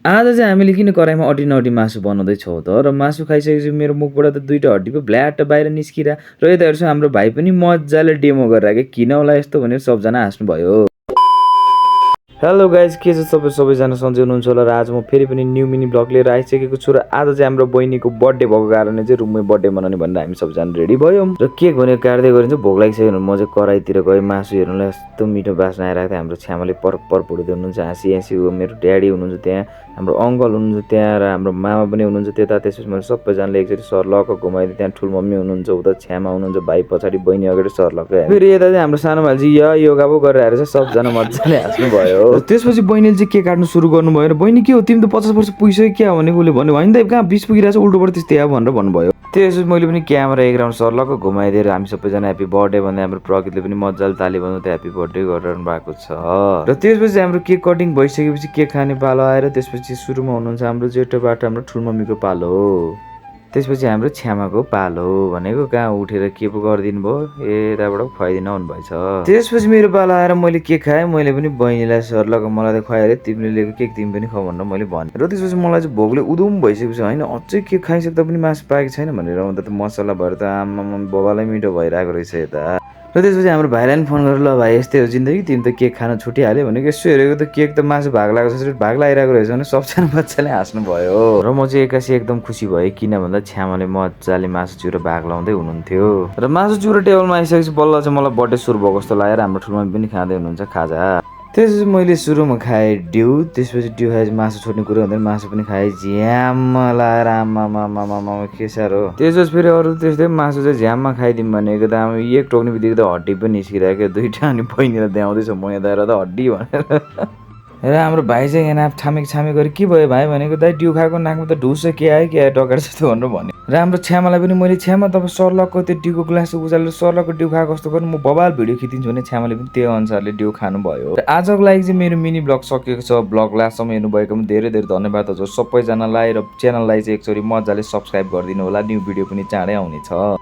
आज चाहिँ हामीले किन कराईमा अटी मासु बनाउँदैछौँ त र मासु खाइसकेपछि मेरो मुखबाट त दुईटा हड्डी पो भ्ल्याट बाहिर निस्किरा र यता हेर्छु हाम्रो भाइ पनि मजाले डेमो गरिरहेको किन होला यस्तो भनेर सबजना हाँस्नुभयो। हेलो गाइज के छ सबैजना सन्चै हुनुहुन्छ होला र आज म फेरि पनि न्यू मिनी ब्लग लिएर आइसकेको छु र आज चाहिँ हाम्रो बहिनीको बर्थडे भएको कारणले चाहिँ रुममै बर्थडे मनाउने भनेर हामी सबजना रेडी भयौँ र केक भनेर काट्दै गएर चाहिँ भोक लागिसक्यो भने म चाहिँ कराईतिर गएँ मासु हेर्नुलाई यस्तो मिठो बास्ना आइरहेको थियो। हाम्रो छ्यामाले पर फुट्दै हुनुहुन्छ हाँसी हाँसी हो। मेरो ड्याडी हुनुहुन्छ त्यहाँ, हाम्रो अङ्कल हुनुहुन्छ त्यहाँ र हाम्रो मामा पनि हुनुहुन्छ त्यता। त्यसपछि मैले सबैजनाले एकचोटि सर्लक्क घुमाइदिएँ। त्यहाँ ठुलो मम्मी हुनुहुन्छ, उता छ्यामा हुनुहुन्छ, भाइ पछाडि बहिनी अगाडि सर्लक्क। फेरि यता चाहिँ हाम्रो सानो भाइ चाहिँ योगा पो गरेर आएर चाहिँ सबजना मजाले हाँस्नु भयो। त्यसपछि बहिनीले चाहिँ केक काट्नु सुरु गर्नुभयो र बहिनी के हो तिमी त 50 वर्ष पुगिसक्यो क्या भनेको उसले भन्यो। होइन त कहाँ 20 पुगिरहेको छ उल्टोबाट त्यस्तै हो भनेर भन्नुभयो। त्यसपछि मैले पनि क्यामेरा एक राउन्ड सर्लक्क घुमाइदिएर हामी सबैजना ह्याप्पी बर्थडे भन्दै हाम्रो प्रकृतिले पनि मजाले ताली बजाउँदै ह्याप्पी बर्थडे गरिरहनु भएको छ। र त्यसपछि हाम्रो केक कटिङ भइसकेपछि केक खाने पालो आएर त्यसपछि सुरुमा हुनुहुन्छ हाम्रो जेठोबाट हाम्रो ठुलमम्मीको पालो हो। त्यसपछि हाम्रो छ्यामाको पालो भनेको कहाँ उठेर के पो गरिदिनु भयो, यताबाट खुवाइदिनु आउनुभएछ। त्यसपछि मेरो पालो आएर मैले केक खाएँ। मैले पनि बहिनीलाई सर्लक्क मलाई त खुवाएँ, तिमीले लिएको केक तिमी पनि खाऊ भनेर मैले भनेँ। र त्यसपछि मलाई चाहिँ भोकले उदुम भइसकेपछि होइन अझै केक खाइसक्दा पनि मासु पाएको छैन भनेर अन्त त मसला भएर त आमामा बबालाई मिठो भइरहेको रहेछ यता। र त्यसपछि हाम्रो भाइलाई पनि फोन गरेर ल भाइ यस्तै हो जिन्दगी, तिमी त केक खान छुटिहाल्यो भनेको। यसो हेरेको त केक त मासु भाग लागेको छ, भाग लागिरहेको रहेछ भने सबजना बच्चाले हाँस्नु भयो। र म चाहिँ एक्कासी एकदम खुसी भएँ किन भन्दा छ्यामाले मजाले मासु चिउरा भाग लाउँदै हुनुहुन्थ्यो। र मासु चिउरा टेबलमा आइसकेपछि बल्ल चाहिँ मलाई बर्थडे सुरु भएको जस्तो लागेर हाम्रो ठुलोमा पनि खाँदै हुनुहुन्छ खाजा। त्यसपछि मैले सुरुमा खाएँ डिउ, त्यसपछि डिउ खाएपछि मासु छोड्ने कुरो हुँदैन, मासु पनि खाएँ झ्याममा लाएर आमामामामा के साह्रो। त्यसपछि फेरि अरू त्यस्तै मासु चाहिँ झ्याममा खाइदिउँ भनेको त अब एक टोक्ने बित्तिकै त हड्डी पनि निस्किरहेको दुईवटा। अनि बहिनीलाई देखाउँदैछ म यता हेर त हड्डी भनेर। र हाम्रो भाइ चाहिँ यहाँ छामेक गरी के भयो भाइ भनेको दाइ डिउ खाएको नाकमा त ढुस के आयो टकेर जस्तो भनेर भन्यो। र हाम्रो छ्यामालाई पनि मैले छ्यामा तपाईँ सर्लक्कको त्यो डिउको ग्लास उचालेर सर्लक्कको डिउ खाएको जस्तो गर्नु म बबाल भिडियो खिचिदिन्छु भने छ्यामाले पनि त्यो अनुसारले डिउ खानुभयो। र आजको लागि चाहिँ मेरो मिनी ब्लग सकिएको छ। ब्लग लास्टसम्म हेर्नुभएको पनि धेरै धन्यवाद हजुर सबैजनालाई। र च्यानललाई चाहिँ एकचोटि मजाले सब्सक्राइब गरिदिनु होला, न्यू भिडियो पनि चाँडै आउनेछ।